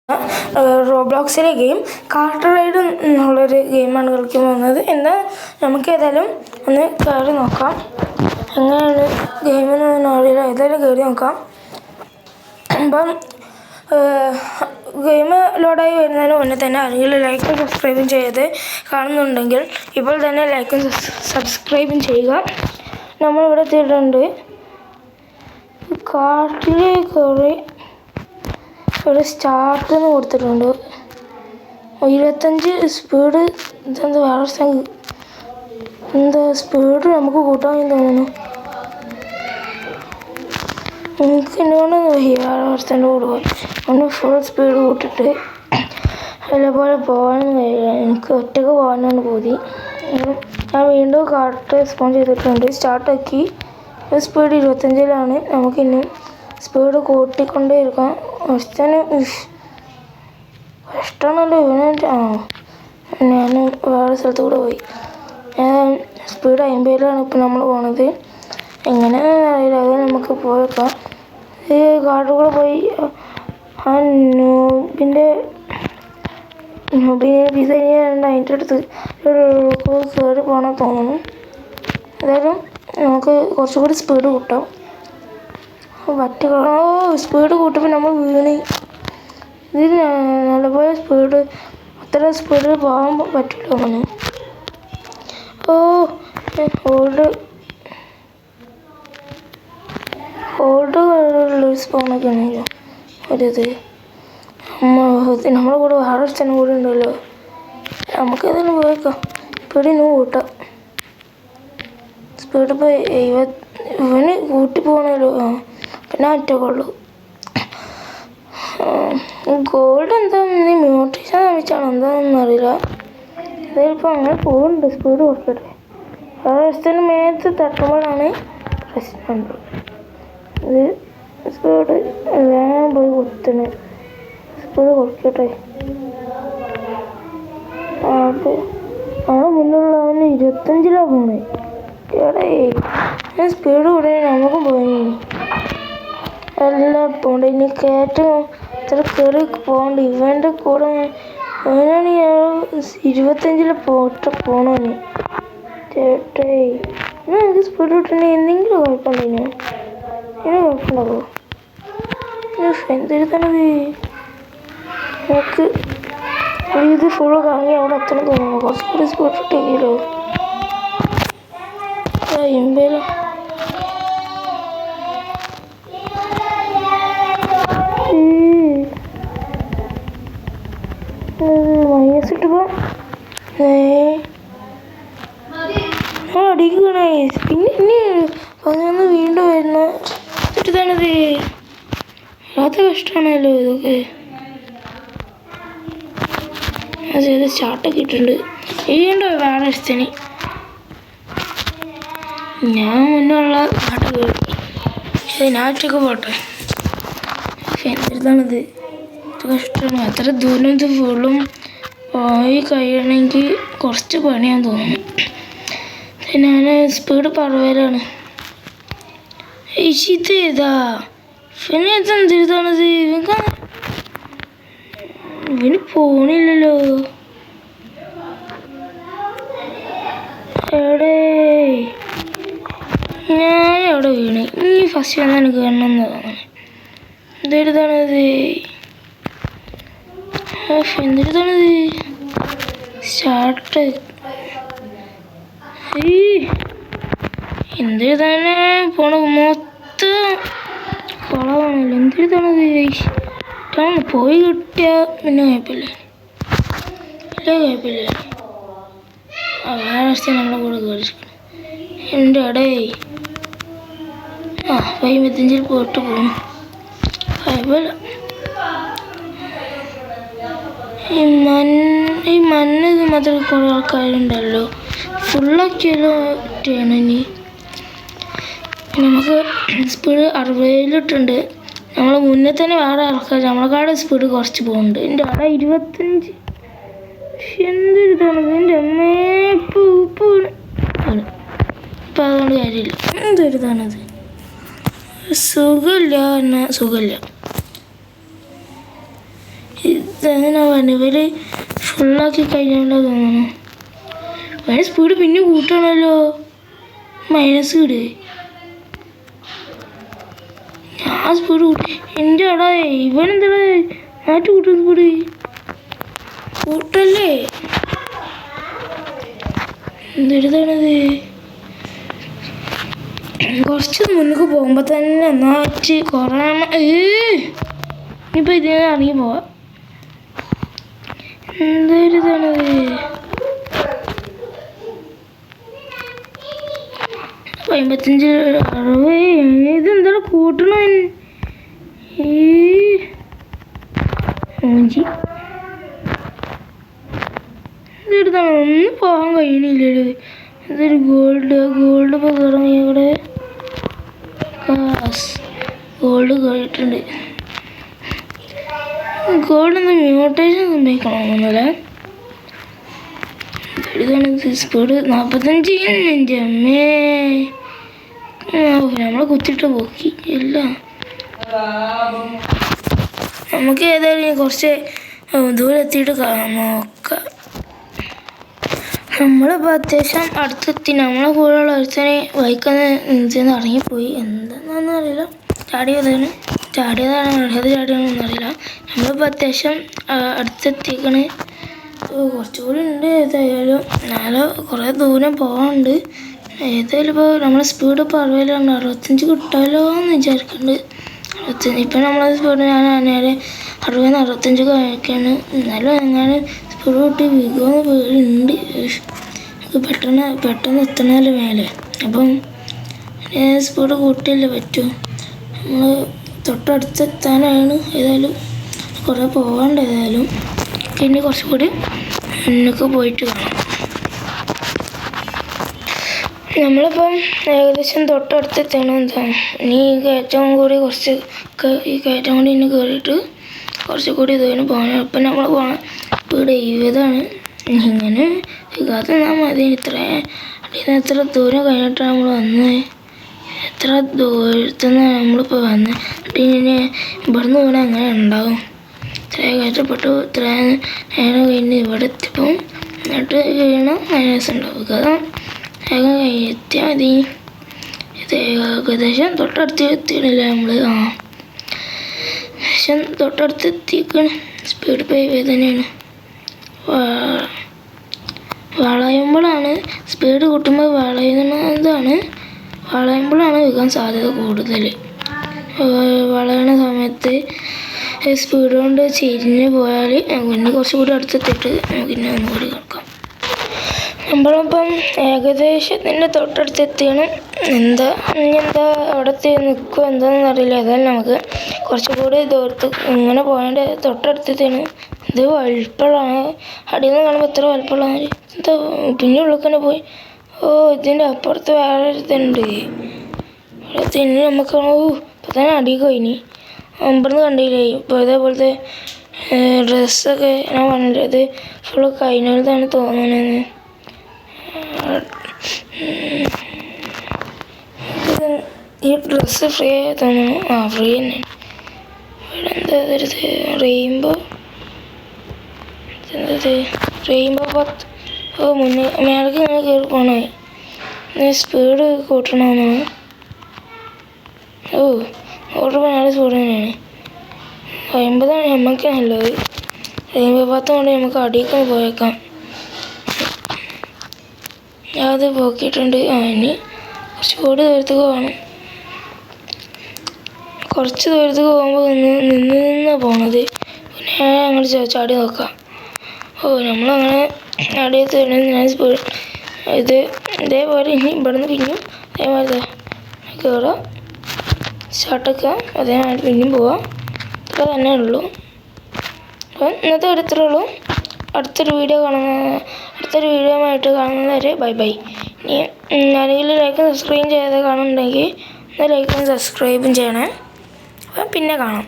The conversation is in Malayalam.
റോബ്ലോക്സിലെ ഗെയിം കാർട്ടർ റൈഡ് എന്നുള്ളൊരു ഗെയിമാണ് കളിക്കാൻ പോകുന്നത്. എന്നാൽ നമുക്ക് ഏതായാലും ഒന്ന് കയറി നോക്കാം. എങ്ങനെയാണ് ഗെയിമെന്നൊന്നും അറിയില്ല, ഏതായാലും കയറി നോക്കാം. അപ്പം ഗെയിം ലോഡായി വരുന്നതിന് മുന്നേ തന്നെ ആരെങ്കിലും ലൈക്കും സബ്സ്ക്രൈബും ചെയ്ത് കാണുന്നുണ്ടെങ്കിൽ ഇപ്പോൾ തന്നെ ലൈക്കും സബ്സ്ക്രൈബും ചെയ്യുക. നമ്മളിവിടെ എത്തിയിട്ടുണ്ട്. കാർട്ടിൽ കയറി ഒരു സ്റ്റാർട്ടെന്ന് കൊടുത്തിട്ടുണ്ട്. 25 സ്പീഡ്. ഇതെന്താ വേറെ എന്താ സ്പീഡ് നമുക്ക് കൂട്ടാൻ തോന്നുന്നു. എനിക്ക് എന്നോട് വേറെ വർഷത്തിൻ്റെ കൂടെ പോയി ഒന്ന് ഫുൾ സ്പീഡ് കൂട്ടിട്ട് അതേപോലെ പോകാനൊന്നും കഴിയില്ല. എനിക്ക് ഒറ്റയ്ക്ക് പോകാനാണ് പൂതി. ഞാൻ വീണ്ടും കാർട്ട് സ്പോൺ ചെയ്തിട്ടുണ്ട്. സ്റ്റാർട്ടാക്കി. സ്പീഡ് 25-ലാണ്. നമുക്കിനി സ്പീഡ് കൂട്ടിക്കൊണ്ടേ ഇരിക്കാം. ഫസ്റ്റന് കഷ്ടമാണല്ലോ ഇവന്. ഞാൻ വേറെ സ്ഥലത്ത് കൂടെ പോയി. സ്പീഡ് 50-ലാണ് ഇപ്പം നമ്മൾ പോണത്. എങ്ങനെയാണെന്ന് അറിയില്ല. അത് നമുക്ക് പോയേക്കാം. ഈ കാർഡ് കൂടെ പോയി ആ നൂബിനെ ഡിസൈൻ അതിൻ്റെ അടുത്ത് കയറി പോകണം തോന്നുന്നു. എന്തായാലും നമുക്ക് കുറച്ചുകൂടി സ്പീഡ് കൂട്ടാം. പറ്റുകളോ സ്പീഡ് കൂട്ടുമ്പോൾ നമ്മൾ വീണ്. ഇതിൽ നല്ലപോലെ സ്പീഡ് അത്ര സ്പീഡിൽ പോകാൻ പറ്റില്ല. അങ്ങനെ ഹോൾഡ് സ്പോണൊക്കെ ആണല്ലോ ഒരിത്. നമ്മളെ കൂടെ വേറെ സ്ഥലം കൂടെ ഉണ്ടല്ലോ. നമുക്കതിന് പോയേക്കാം. സ്പീഡ് ഇന്ന് കൂട്ടാം. സ്പീഡ് ഇപ്പോൾ ഇവന് കൂട്ടി പോകണമല്ലോ. പിന്നെ ഒറ്റക്കുള്ളൂ. ഗോൾഡ് എന്താ മ്യൂട്ടേഷൻ വെച്ചാണ് എന്താണെന്ന് അറിയില്ല. ഇതിലിപ്പോൾ അങ്ങനെ പോകുന്നുണ്ട്. സ്പീഡ് കുറക്കട്ടെ. വേറെ ദിവസത്തിന് മേത്ത് തട്ടുമ്പോഴാണ് പ്രശ്നമുണ്ട്. ഇത് സ്പീഡ് വേഗം പോയി കുത്തണേ. സ്പീഡ് കുറയ്ക്കട്ടെ. അപ്പോൾ അവിടെ മുന്നിലുള്ളവന് 25-ലാണ് പോണേ. എടേ ഞാൻ സ്പീഡ് കൂടെ നമുക്കും പോയി. എല്ലാം പോകണ്ട. ഇനി കയറ്റം ഇത്ര കയറി പോകണ്ട. ഇവൻ്റെ കൂടെ അവനാണ് 25-ൽ പോണവന്. ചേട്ടേ എന്നാൽ എനിക്ക് സ്പീഡ് കിട്ടണേ. എന്തെങ്കിലും കുഴപ്പമുണ്ടോ? ഇനി കുഴപ്പമുണ്ടാവോ? എന്തെഴുതണത് നമുക്ക് ഇത് ഫുള്ള് കറങ്ങി അവിടെ എത്തണം തോന്നുന്നു. കുറച്ചുകൂടി സ്പീഡ് ഇട്ടെങ്കിലോ. ഇമ്പേലോ മൈനസിട്ട് അടിക്കണേ. പിന്നെ ഇനി 11 വീണ്ടും വരുന്ന ഇതാണത്. വല്ലാത്ത കഷ്ടമാണല്ലോ ഇതൊക്കെ. അത് സ്റ്റാർട്ടൊക്കെ ഇട്ടിട്ടുണ്ട്. വീണ്ടും വേറെ സ്ഥിതി. ഞാൻ മുന്നുള്ള പാട്ട് കേട്ടു. പക്ഷേ ഞാൻ ഒറ്റക്ക് പോട്ടെ. എന്തിരുതാണിത്? ഇത് കഷ്ടമാണ്. അത്ര ദൂരം ഇത് ഫുള്ളും പോയി കഴിയണമെങ്കിൽ കുറച്ച് പണിയാൻ തോന്നുന്നു. ഞാൻ സ്പീഡ് പറവലാണ്. ഇത് ഏതാ പിന്നെ ഇതെന്തിരുതാണിത്? ഇവന് പോണില്ലല്ലോ. എവിടെ ഞാൻ അവിടെ വീണ്. ഇനി ഫസ്റ്റ് വന്നാൽ എനിക്ക് കാണണമെന്ന് തോന്നുന്നു. എന്തെഴുതാണത്? എന്തെഴുതാണത്? സ്റ്റാർട്ട് എന്തെഴുതാനെ പോണ മൊത്തം കുളമാണല്ലോ. എന്തെഴുതാണത്? പോയി കിട്ടിയാൽ പിന്നെ കുഴപ്പമില്ല. കുഴപ്പമില്ല. വേറെ നമ്മളെ കൂടെ കയറിയിരിക്കണം. എൻ്റെ ഇടേ 25-ൽ പോയിട്ട് പോകും. കുഴപ്പമില്ല. ഈ മണ്ണ് ഇത് മാത്രം കുറേ ആൾക്കാരുണ്ടല്ലോ. ഫുള്ളാക്കിയാലോ ഒറ്റയാണ്. ഇനി നമുക്ക് സ്പീഡ് 60-ലിട്ടുണ്ട്. നമ്മൾ മുന്നേ തന്നെ വേറെ ആൾക്കാർ നമ്മളെക്കാട് സ്പീഡ് കുറച്ച് പോകുന്നുണ്ട്. എൻ്റെ അവിടെ 25. എന്തൊരിതാണ് എൻ്റെ അമ്മേ. പൂപ്പാണ് ഇപ്പം. അതുകൊണ്ട് കാര്യമില്ല. എന്തൊരിതാണത്? സുഖമില്ല എന്നാൽ സുഖമില്ല. ഇതെങ്ങനെ പറഞ്ഞു ഇവർ ഫുള്ളാക്കി കഴിഞ്ഞാലോ തോന്നുന്നു. വേറെ സ്പീഡ് പിന്നെ കൂട്ടണമല്ലോ. മൈനസ് ഇട്. ഞാൻ സ്പീഡ് കൂട്ടി. എൻ്റെ അടാ ഇവനെന്താടാ നാട്ടു കൂട്ടുന്ന സ്പീഡ് കൂട്ടല്ലേ. എന്തെടുത്താണത്? കുറച്ച് മുന്നോട്ട് പോകുമ്പോൾ തന്നെ നാറ്റ് കൊറോണ. ഇനിയിപ്പോൾ ഇതിൽ നിന്ന് ഇറങ്ങി പോവാം. എന്തൊരിതാണത്? 55 60. ഇതെന്താണ് കൂട്ടണോ? ഇതെടുത്താണ് ഒന്നും പോകാൻ കഴിയണില്ലല്ലോ. ഇതൊരു ഗോൾഡ് ഇപ്പോൾ കയറങ്ങി ഇവിടെ ഗോൾഡ് കയറിയിട്ടുണ്ട്. ഗോൾഡ് ഒന്ന് മ്യൂട്ടേഷൻ സംഭവിക്കണമെന്നല്ല. ഇതാണ് സ്പീഡ് 45. അമ്മേ നമ്മളെ കുത്തിയിട്ട് പോക്കി ഇല്ല. നമുക്ക് ഏതായാലും കുറച്ച് ദൂരം എത്തിയിട്ട് നോക്കാം. നമ്മളിപ്പോൾ അത്യാവശ്യം അടുത്തെത്തി. നമ്മളെ കൂടെയുള്ള ഒരുത്തനെ ബൈക്കൊന്ന് നിന്ന് ഇറങ്ങിപ്പോയി. എന്താണെന്നൊന്നും അറിയില്ല. ചാടിയതാണ് ചാടിയാണെന്നൊന്നും അറിയില്ല. നമ്മളിപ്പോൾ അത്യാവശ്യം അടുത്തെത്തിക്കണ്. കുറച്ചുകൂടി ഉണ്ട്. ഏതായാലും നാളെ കുറേ ദൂരം പോകാനുണ്ട്. ഏതായാലും ഇപ്പോൾ നമ്മളെ സ്പീഡ് ഇപ്പോൾ 65 കിട്ടാമല്ലോ എന്ന് വിചാരിക്കുന്നുണ്ട്. 65 ഇപ്പം നമ്മളെ സ്പീഡ് ഞാൻ നേരെ 65 കഴിക്കാണ്. എന്നാലും എങ്ങനെ സ്പീഡ് കൂട്ടി വിൽക്കുമെന്ന് പേടിയുണ്ട്. പെട്ടെന്ന് എത്തണമല്ലോ മേലെ. അപ്പം സ്പീഡ് കൂട്ടിയല്ലേ പറ്റൂ. നമ്മൾ തൊട്ടടുത്തെത്താനാണ്. ഏതായാലും കുറേ പോകാണ്ട്. ഏതായാലും പിന്നെ കുറച്ചുകൂടി മുന്നോട്ട് പോയിട്ട് കാണാം. നമ്മളിപ്പം ഏകദേശം തൊട്ടടുത്തെത്തണം. എന്താണ് ഇനി ഈ കയറ്റം കൂടി ഇനി കയറിയിട്ട് കുറച്ചുകൂടി ദൂരം പോകണം. ഇപ്പം നമ്മൾ പോകണം സ്പീഡ് 70ആണ്. ഇങ്ങനെ വികാതെ മതി. എത്ര ദൂരം കഴിഞ്ഞിട്ടാണ് നമ്മൾ വന്നത്. എത്ര ദൂരത്തുനിന്ന് നമ്മളിപ്പോൾ വന്നത്. ഇനി ഇവിടുന്ന് വീണാൽ അങ്ങനെ ഉണ്ടാവും. ഇത്ര കഷ്ടപ്പെട്ടു. ഇത്ര നേരം കഴിഞ്ഞ് ഇവിടെ എത്തിയപ്പം എന്നിട്ട് വീണാൽ മൈനസ് ഉണ്ടാവും. കാരണം വേഗം എത്തിയാൽ മതി. ഇത് ഏകദേശം തൊട്ടടുത്ത് എത്തിയിട്ടില്ല നമ്മൾ. ഏകദേശം തൊട്ടടുത്ത് എത്തിക്കണം. സ്പീഡ് പോയി വേദനയാണ്. വളയുമ്പോഴാണ് സ്പീഡ് കൂട്ടുമ്പോൾ വളയുമ്പോഴാണ് വീഴാൻ സാധ്യത കൂടുതൽ. വളയണ സമയത്ത് സ്പീഡ് കൊണ്ട് ചെരിഞ്ഞ് പോയാൽ പിന്നെ കുറച്ചുകൂടി അടുത്തെത്തിയിട്ട് നമുക്കിന്നെ ഒന്നുകൂടി കിടക്കാം. നമ്മളിപ്പം ഏകദേശത്തിൻ്റെ തൊട്ടടുത്തെത്തിയാണ്. എന്താ അവിടത്തെ നിൽക്കുമോ എന്താണെന്ന് അറിയില്ല. ഏതായാലും നമുക്ക് കുറച്ചുകൂടി ദൂരത്ത് ഇങ്ങനെ പോയതിൻ്റെ തൊട്ടടുത്തെത്തിയാണ്. ഇത് വലുപ്പമുള്ളതാണ്. അടിയിൽ നിന്ന് കാണുമ്പോൾ എത്ര വലുപ്പമുള്ളതാണ്. എന്താ പിന്നെ ഉള്ളിൽ തന്നെ പോയി. ഇതിൻ്റെ അപ്പുറത്ത് വേറെ ഇതുണ്ട്. ഇവിടെ തിന്ന് നമുക്ക് ഇപ്പം തന്നെ അടിയിൽ കഴിഞ്ഞ് അമ്പറന്ന് കണ്ടില്ലേ. ഇപ്പോൾ ഇതേപോലത്തെ ഡ്രസ്സൊക്കെ ഞാൻ പറഞ്ഞില്ല. ഇത് ഫുള്ള് കഴിഞ്ഞതാണ് തോന്നണെന്ന്. ഈ ഡ്രസ്സ് ഫ്രീ ആയി തോന്നുന്നു. ഫ്രീ തന്നെ. ഇവിടെ എന്താ റെയിൻബോ പത്ത്. മേലേക്ക് ഇങ്ങനെ കയറി പോകണേ. സ്പീഡ് കൂട്ടണമെന്നാണ്. ഓർഡർ മേലെ സ്പീഡ് തന്നെയാണ്. 50 നമുക്ക് നല്ലത്. റെയിൻബോ പത്ത് കൊണ്ട് നമുക്ക് അടിയിലേക്ക് പോയേക്കാം. അത് പോക്കിയിട്ടുണ്ട്. ഇനി കുറച്ചുകൂടി ദൂരത്തേക്ക് പോകണം. കുറച്ച് ദൂരത്തേക്ക് പോകുമ്പോൾ നിന്ന് പോണത്. പിന്നെ അങ്ങോട്ട് ചാടി നോക്കാം. നമ്മളങ്ങനെ അടിയത്ത് ഞാൻ സ്പീഡ് ഇതേപോലെ ഇനി ഇവിടുന്ന് പിന്നെയും അതേമാതിരി കയറാം. സ്റ്റാർട്ടാക്കാം. അതേമാതിരി പിന്നെയും പോവാം. ഇത്ര തന്നെ ഉള്ളൂ. അപ്പം ഇന്നത്തെ ഇത്രേ ഉള്ളൂ. അടുത്തൊരു വീഡിയോ ആയിട്ട് കാണുന്നത് വരെ ബൈ. ഇനി ആരെങ്കിലും ലൈക്കും സബ്സ്ക്രൈബും ചെയ്യാതെ കാണുന്നുണ്ടെങ്കിൽ ഒന്ന് ലൈക്കും സബ്സ്ക്രൈബും ചെയ്യണേ. അപ്പം പിന്നെ കാണാം.